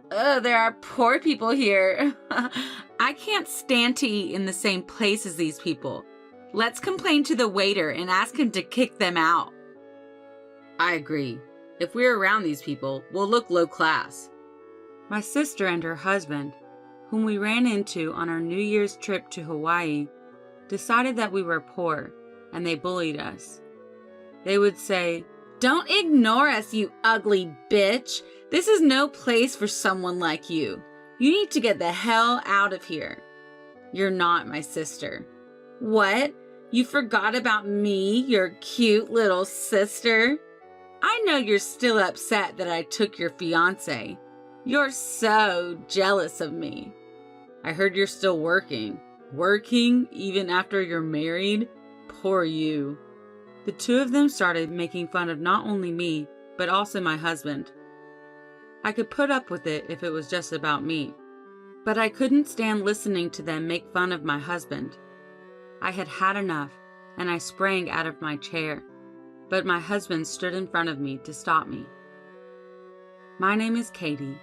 There are poor people here. I can't stand to eat in the same place as these people. Let's complain to the waiter and ask him to kick them out. I agree. If we're around these people, we'll look low class. My sister and her husband, whom we ran into on our New Year's trip to Hawaii, decided that we were poor, and they bullied us. They would say, "Don't ignore us, you ugly bitch. This is no place for someone like you. You need to get the hell out of here." You're not my sister. What? You forgot about me, your cute little sister? I know you're still upset that I took your fiance. You're so jealous of me. I heard you're still working. Working even after you're married? Poor you. The two of them started making fun of not only me, but also my husband. I could put up with it if it was just about me, but I couldn't stand listening to them make fun of my husband. I had had enough, and I sprang out of my chair, but my husband stood in front of me to stop me. My name is Katie.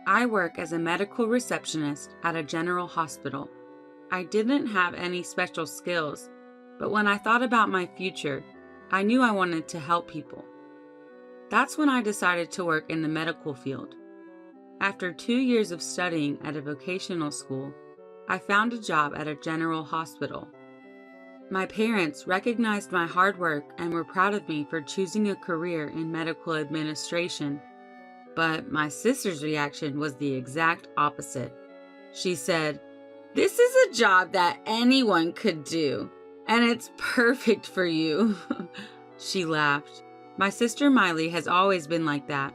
I work as a medical receptionist at a general hospital. I didn't have any special skills, but when I thought about my future, I knew I wanted to help people. That's when I decided to work in the medical field. After 2 years of studying at a vocational school, I found a job at a general hospital. My parents recognized my hard work and were proud of me for choosing a career in medical administration. But my sister's reaction was the exact opposite. She said, "This is a job that anyone could do, and it's perfect for you." She laughed. My sister Miley has always been like that.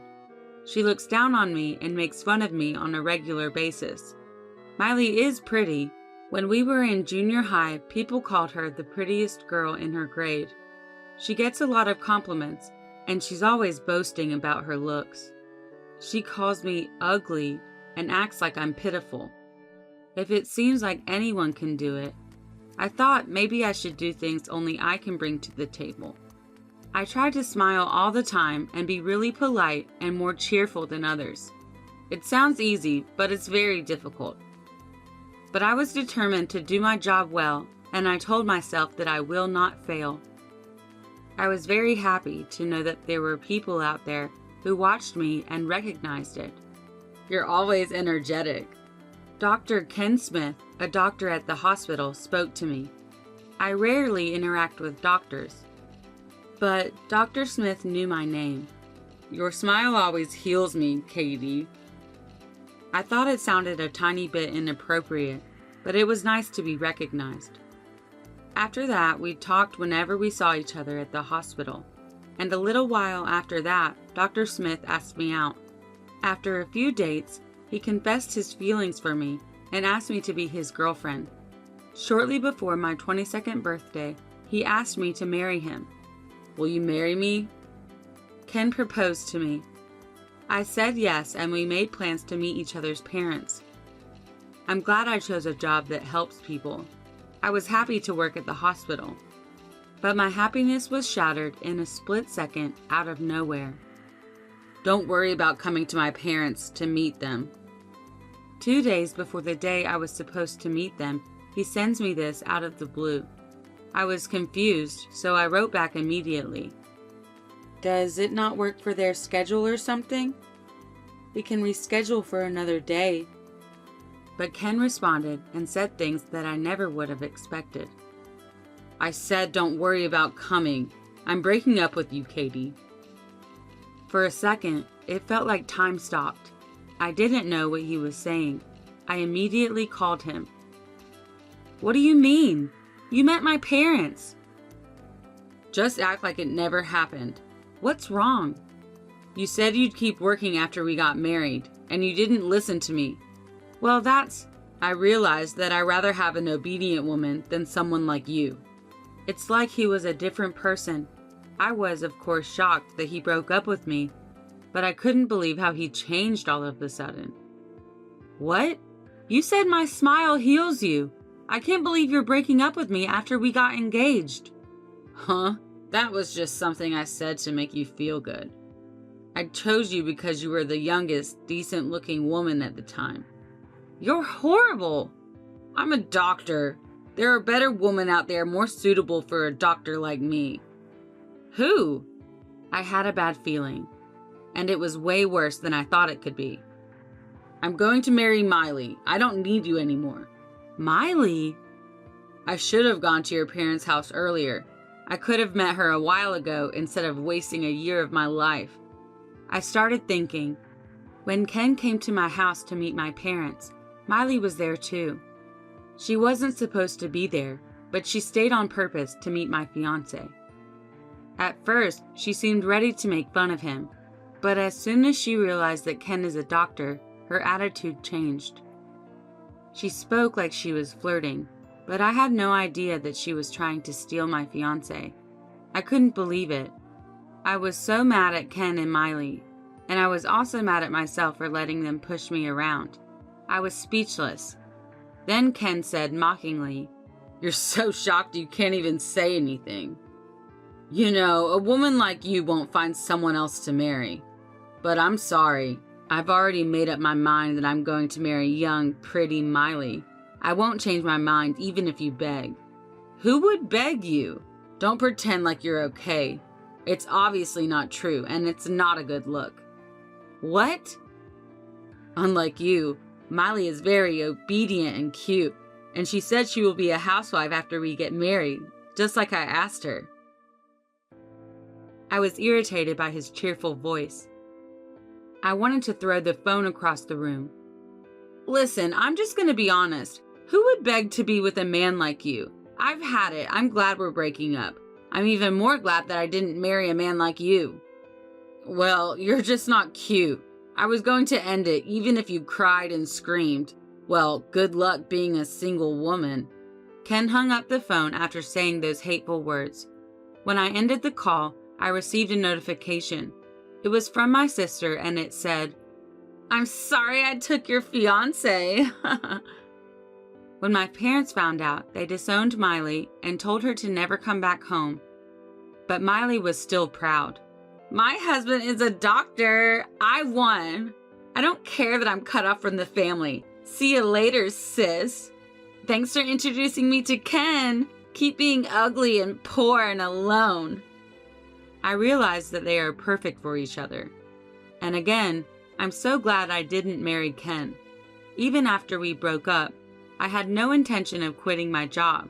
She looks down on me and makes fun of me on a regular basis. Miley is pretty. When we were in junior high, people called her the prettiest girl in her grade. She gets a lot of compliments, and she's always boasting about her looks. She calls me ugly and acts like I'm pitiful. If it seems like anyone can do it, I thought maybe I should do things only I can bring to the table. I try to smile all the time and be really polite and more cheerful than others. It sounds easy, but it's very difficult. But I was determined to do my job well, and I told myself that I will not fail. I was very happy to know that there were people out there who watched me and recognized it. You're always energetic. Dr. Ken Smith, a doctor at the hospital, spoke to me. I rarely interact with doctors, but Dr. Smith knew my name. Your smile always heals me, Katie. I thought it sounded a tiny bit inappropriate, but it was nice to be recognized. After that, we talked whenever we saw each other at the hospital, and a little while after that, Dr. Smith asked me out. After a few dates, he confessed his feelings for me and asked me to be his girlfriend. Shortly before my 22nd birthday, he asked me to marry him. Will you marry me? Ken proposed to me. I said yes, and we made plans to meet each other's parents. I'm glad I chose a job that helps people. I was happy to work at the hospital, but my happiness was shattered in a split second out of nowhere. Don't worry about coming to my parents to meet them. 2 days before the day I was supposed to meet them, he sends me this out of the blue. I was confused, so I wrote back immediately. Does it not work for their schedule or something? We can reschedule for another day. But Ken responded and said things that I never would have expected. I said don't worry about coming. I'm breaking up with you, Katie. For a second, it felt like time stopped. I didn't know what he was saying. I immediately called him. What do you mean? You met my parents. Just act like it never happened. What's wrong? You said you'd keep working after we got married, and you didn't listen to me. Well, I realized that I'd rather have an obedient woman than someone like you. It's like he was a different person. I was, of course, shocked that he broke up with me, but I couldn't believe how he changed all of a sudden. What? You said my smile heals you. I can't believe you're breaking up with me after we got engaged. Huh? That was just something I said to make you feel good. I chose you because you were the youngest, decent-looking woman at the time. You're horrible. I'm a doctor. There are better women out there more suitable for a doctor like me. Who? I had a bad feeling, and it was way worse than I thought it could be. I'm going to marry Miley. I don't need you anymore. Miley? I should have gone to your parents' house earlier. I could have met her a while ago instead of wasting a year of my life. I started thinking, when Ken came to my house to meet my parents, Miley was there too. She wasn't supposed to be there, but she stayed on purpose to meet my fiance. At first, she seemed ready to make fun of him, but as soon as she realized that Ken is a doctor, her attitude changed. She spoke like she was flirting, but I had no idea that she was trying to steal my fiance. I couldn't believe it. I was so mad at Ken and Miley, and I was also mad at myself for letting them push me around. I was speechless. Then Ken said mockingly, "You're so shocked you can't even say anything. You know, a woman like you won't find someone else to marry. But I'm sorry. I've already made up my mind that I'm going to marry young, pretty Miley. I won't change my mind even if you beg." Who would beg you? Don't pretend like you're okay. It's obviously not true, and it's not a good look. What? Unlike you, Miley is very obedient and cute, and she said she will be a housewife after we get married, just like I asked her. I was irritated by his cheerful voice. I wanted to throw the phone across the room. Listen, I'm just going to be honest. Who would beg to be with a man like you? I've had it. I'm glad we're breaking up. I'm even more glad that I didn't marry a man like you. Well, you're just not cute. I was going to end it even if you cried and screamed. Well, good luck being a single woman. Ken hung up the phone after saying those hateful words. When I ended the call, I received a notification. It was from my sister and it said, "I'm sorry I took your fiance." When my parents found out, they disowned Miley and told her to never come back home. But Miley was still proud. My husband is a doctor. I won. I don't care that I'm cut off from the family. See you later, sis. Thanks for introducing me to Ken. Keep being ugly and poor and alone. I realized that they are perfect for each other. And again, I'm so glad I didn't marry Ken. Even after we broke up, I had no intention of quitting my job.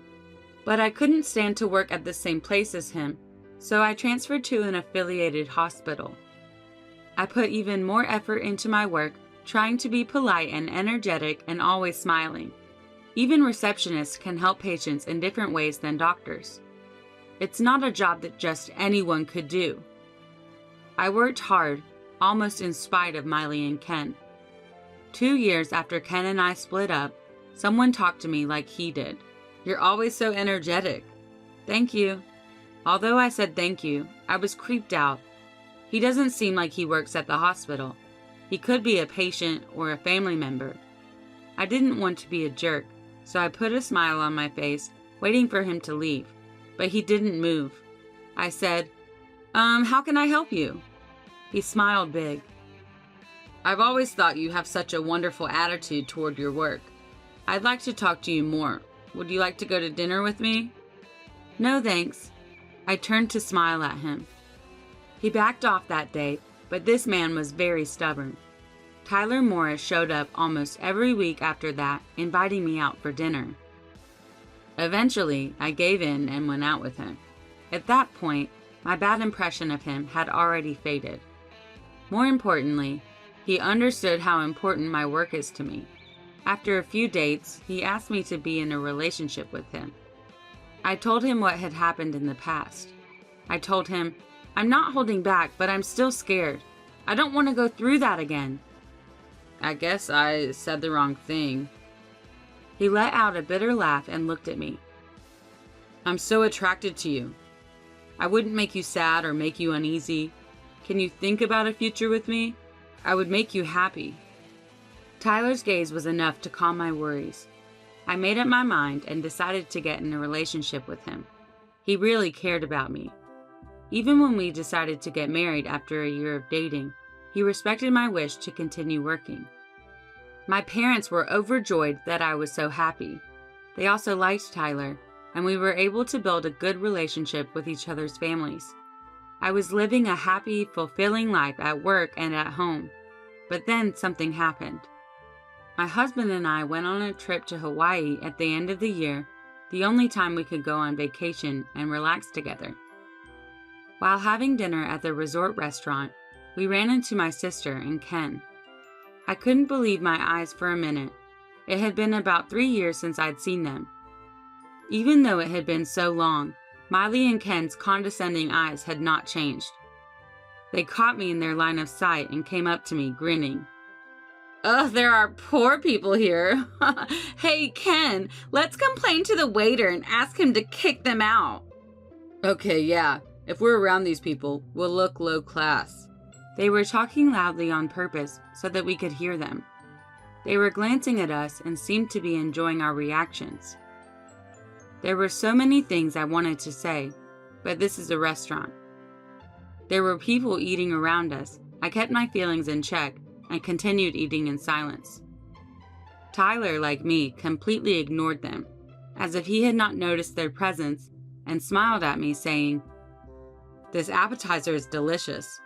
But I couldn't stand to work at the same place as him, so I transferred to an affiliated hospital. I put even more effort into my work, trying to be polite and energetic and always smiling. Even receptionists can help patients in different ways than doctors. It's not a job that just anyone could do. I worked hard, almost in spite of Miley and Ken. 2 years after Ken and I split up, someone talked to me like he did. "You're always so energetic." Thank you. Although I said thank you, I was creeped out. He doesn't seem like he works at the hospital. He could be a patient or a family member. I didn't want to be a jerk, so I put a smile on my face, waiting for him to leave. But he didn't move. I said, how can I help you?" He smiled big. "I've always thought you have such a wonderful attitude toward your work. I'd like to talk to you more. Would you like to go to dinner with me?" "No, thanks." I turned to smile at him. He backed off that day, but this man was very stubborn. Tyler Morris showed up almost every week after that, inviting me out for dinner. Eventually, I gave in and went out with him. At that point, my bad impression of him had already faded. More importantly, he understood how important my work is to me. After a few dates, he asked me to be in a relationship with him. I told him what had happened in the past. I told him, "I'm not holding back, but I'm still scared. I don't want to go through that again." I guess I said the wrong thing. He let out a bitter laugh and looked at me. "I'm so attracted to you. I wouldn't make you sad or make you uneasy. Can you think about a future with me? I would make you happy." Tyler's gaze was enough to calm my worries. I made up my mind and decided to get in a relationship with him. He really cared about me. Even when we decided to get married after a year of dating, he respected my wish to continue working. My parents were overjoyed that I was so happy. They also liked Tyler, and we were able to build a good relationship with each other's families. I was living a happy, fulfilling life at work and at home. But then something happened. My husband and I went on a trip to Hawaii at the end of the year, the only time we could go on vacation and relax together. While having dinner at the resort restaurant, we ran into my sister and Ken. I couldn't believe my eyes for a minute. It had been about 3 years since I'd seen them. Even though it had been so long, Miley and Ken's condescending eyes had not changed. They caught me in their line of sight and came up to me, grinning. Ugh, there are poor people here. Hey, Ken, let's complain to the waiter and ask him to kick them out. Okay, yeah. If we're around these people, we'll look low class. They were talking loudly on purpose so that we could hear them. They were glancing at us and seemed to be enjoying our reactions. There were so many things I wanted to say, but this is a restaurant. There were people eating around us. I kept my feelings in check and continued eating in silence. Tyler, like me, completely ignored them, as if he had not noticed their presence, and smiled at me, saying, "This appetizer is delicious."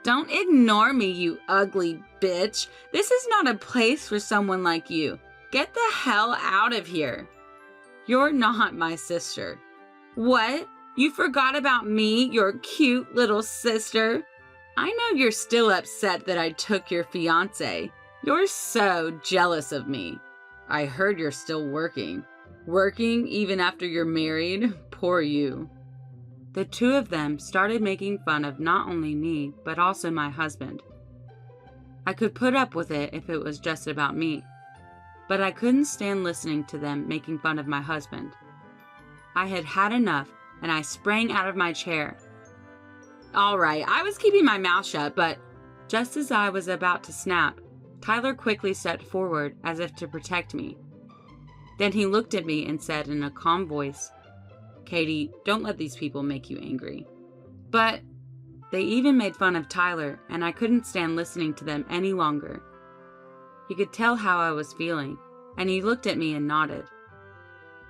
Don't ignore me, you ugly bitch. This is not a place for someone like you. Get the hell out of here. You're not my sister. What? You forgot about me, your cute little sister? I know you're still upset that I took your fiance. You're so jealous of me. I heard you're still working. Working even after you're married? Poor you. The two of them started making fun of not only me, but also my husband. I could put up with it if it was just about me, but I couldn't stand listening to them making fun of my husband. I had had enough, and I sprang out of my chair. All right, I was keeping my mouth shut, but just as I was about to snap, Tyler quickly stepped forward as if to protect me. Then he looked at me and said in a calm voice, "Katie, don't let these people make you angry." But they even made fun of Tyler, and I couldn't stand listening to them any longer. He could tell how I was feeling, and he looked at me and nodded.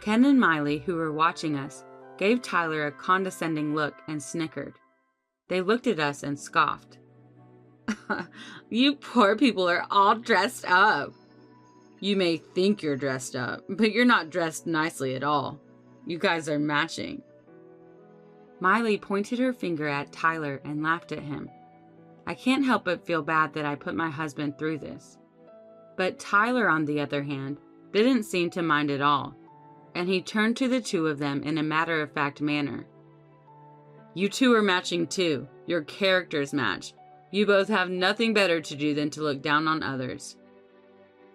Ken and Miley, who were watching us, gave Tyler a condescending look and snickered. They looked at us and scoffed. You poor people are all dressed up. You may think you're dressed up, but you're not dressed nicely at all. You guys are matching. Miley pointed her finger at Tyler and laughed at him. I can't help but feel bad that I put my husband through this. But Tyler, on the other hand, didn't seem to mind at all, and he turned to the two of them in a matter-of-fact manner. You two are matching too. Your characters match. You both have nothing better to do than to look down on others.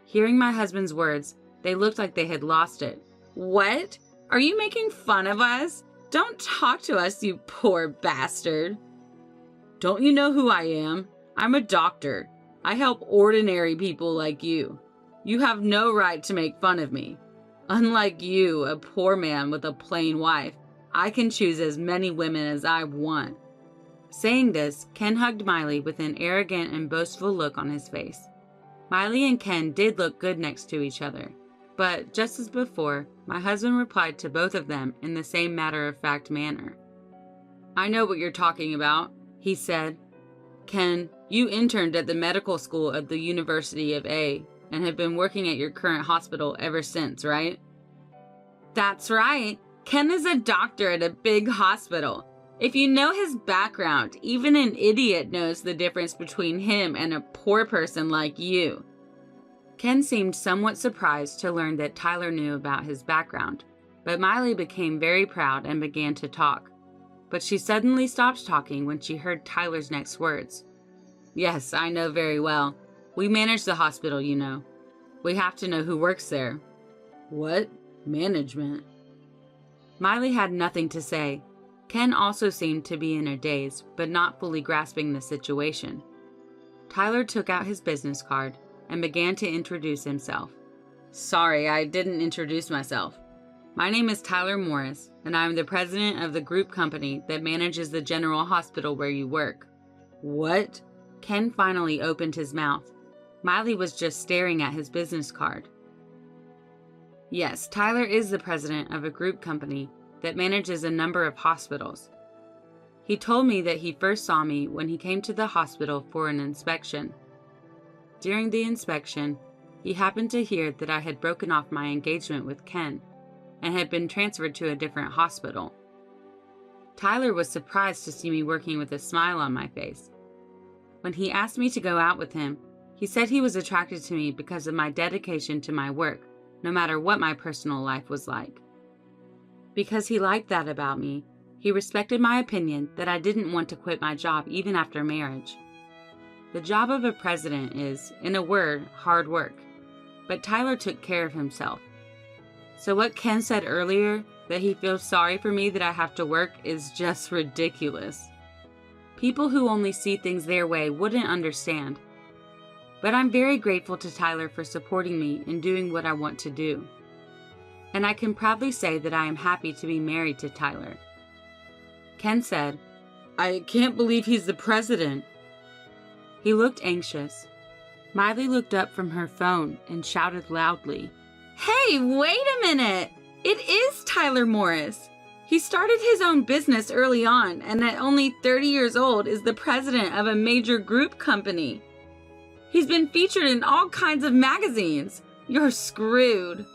Hearing my husband's words, they looked like they had lost it. What? Are you making fun of us? Don't talk to us, you poor bastard. Don't you know who I am? I'm a doctor. I help ordinary people like you. You have no right to make fun of me. Unlike you, a poor man with a plain wife, I can choose as many women as I want. Saying this, Ken hugged Miley with an arrogant and boastful look on his face. Miley and Ken did look good next to each other, but just as before, my husband replied to both of them in the same matter-of-fact manner. I know what you're talking about, he said. Ken, you interned at the medical school at the University of A and have been working at your current hospital ever since, right? That's right. Ken is a doctor at a big hospital. If you know his background, even an idiot knows the difference between him and a poor person like you. Ken seemed somewhat surprised to learn that Tyler knew about his background, but Miley became very proud and began to talk. But she suddenly stopped talking when she heard Tyler's next words. Yes, I know very well. We manage the hospital, you know. We have to know who works there. What? Management? Miley had nothing to say. Ken also seemed to be in a daze, but not fully grasping the situation. Tyler took out his business card and began to introduce himself. Sorry, I didn't introduce myself. My name is Tyler Morris, and I'm the president of the group company that manages the general hospital where you work. What? Ken finally opened his mouth. Miley was just staring at his business card. Yes, Tyler is the president of a group company that manages a number of hospitals. He told me that he first saw me when he came to the hospital for an inspection. During the inspection, he happened to hear that I had broken off my engagement with Ken and had been transferred to a different hospital. Tyler was surprised to see me working with a smile on my face. When he asked me to go out with him, he said he was attracted to me because of my dedication to my work, no matter what my personal life was like. Because he liked that about me, he respected my opinion that I didn't want to quit my job even after marriage. The job of a president is, in a word, hard work, but Tyler took care of himself. So what Ken said earlier, that he feels sorry for me that I have to work, is just ridiculous. People who only see things their way wouldn't understand. But I'm very grateful to Tyler for supporting me in doing what I want to do. And I can proudly say that I am happy to be married to Tyler. Ken said, "I can't believe he's the president." He looked anxious. Miley looked up from her phone and shouted loudly, "Hey, wait a minute! It is Tyler Morris! He started his own business early on, and at only 30 years old is the president of a major group company. He's been featured in all kinds of magazines. You're screwed."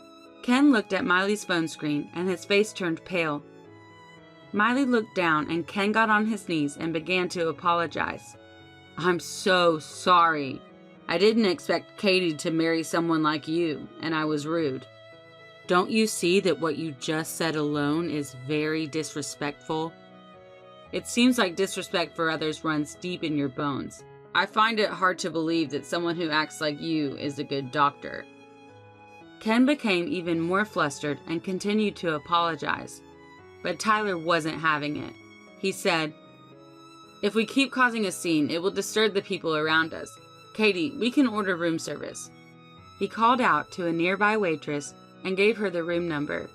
Ken looked at Miley's phone screen and his face turned pale. Miley looked down and Ken got on his knees and began to apologize. "I'm so sorry. I didn't expect Katie to marry someone like you, and I was rude. Don't you see that what you just said alone is very disrespectful? It seems like disrespect for others runs deep in your bones. I find it hard to believe that someone who acts like you is a good doctor." Ken became even more flustered and continued to apologize. But Tyler wasn't having it. He said, "If we keep causing a scene, it will disturb the people around us. Katie, we can order room service." He called out to a nearby waitress and gave her the room number.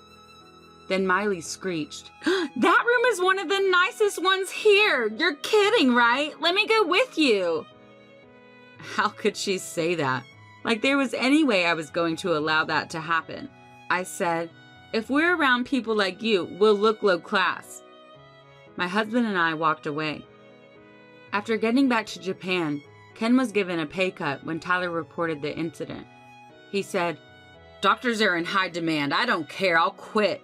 Then Miley screeched, "That room is one of the nicest ones here! You're kidding, right? Let me go with you!" How could she say that? Like there was any way I was going to allow that to happen. I said, "If we're around people like you, we'll look low class." My husband and I walked away. After getting back to Japan, Ken was given a pay cut when Tyler reported the incident. He said, "Doctors are in high demand. I don't care. I'll quit."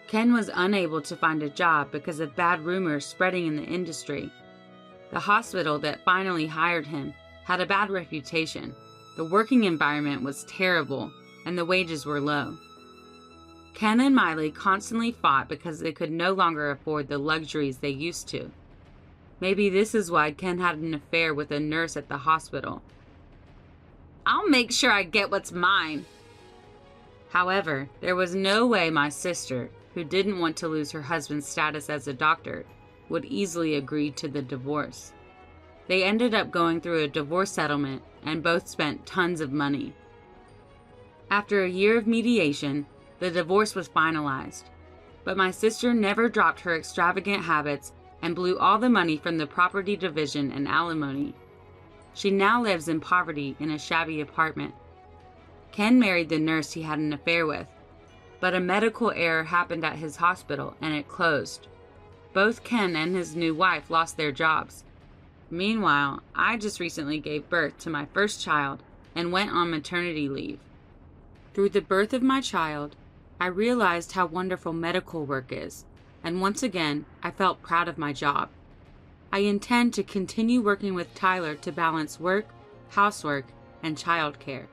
Ken was unable to find a job because of bad rumors spreading in the industry. The hospital that finally hired him had a bad reputation. The working environment was terrible, and the wages were low. Ken and Miley constantly fought because they could no longer afford the luxuries they used to. Maybe this is why Ken had an affair with a nurse at the hospital. "I'll make sure I get what's mine." However, there was no way my sister, who didn't want to lose her husband's status as a doctor, would easily agree to the divorce. They ended up going through a divorce settlement and both spent tons of money. After a year of mediation, the divorce was finalized. But my sister never dropped her extravagant habits and blew all the money from the property division and alimony. She now lives in poverty in a shabby apartment. Ken married the nurse he had an affair with, but a medical error happened at his hospital and it closed. Both Ken and his new wife lost their jobs. Meanwhile, I just recently gave birth to my first child and went on maternity leave. Through the birth of my child, I realized how wonderful medical work is, and once again, I felt proud of my job. I intend to continue working with Tyler to balance work, housework, and childcare.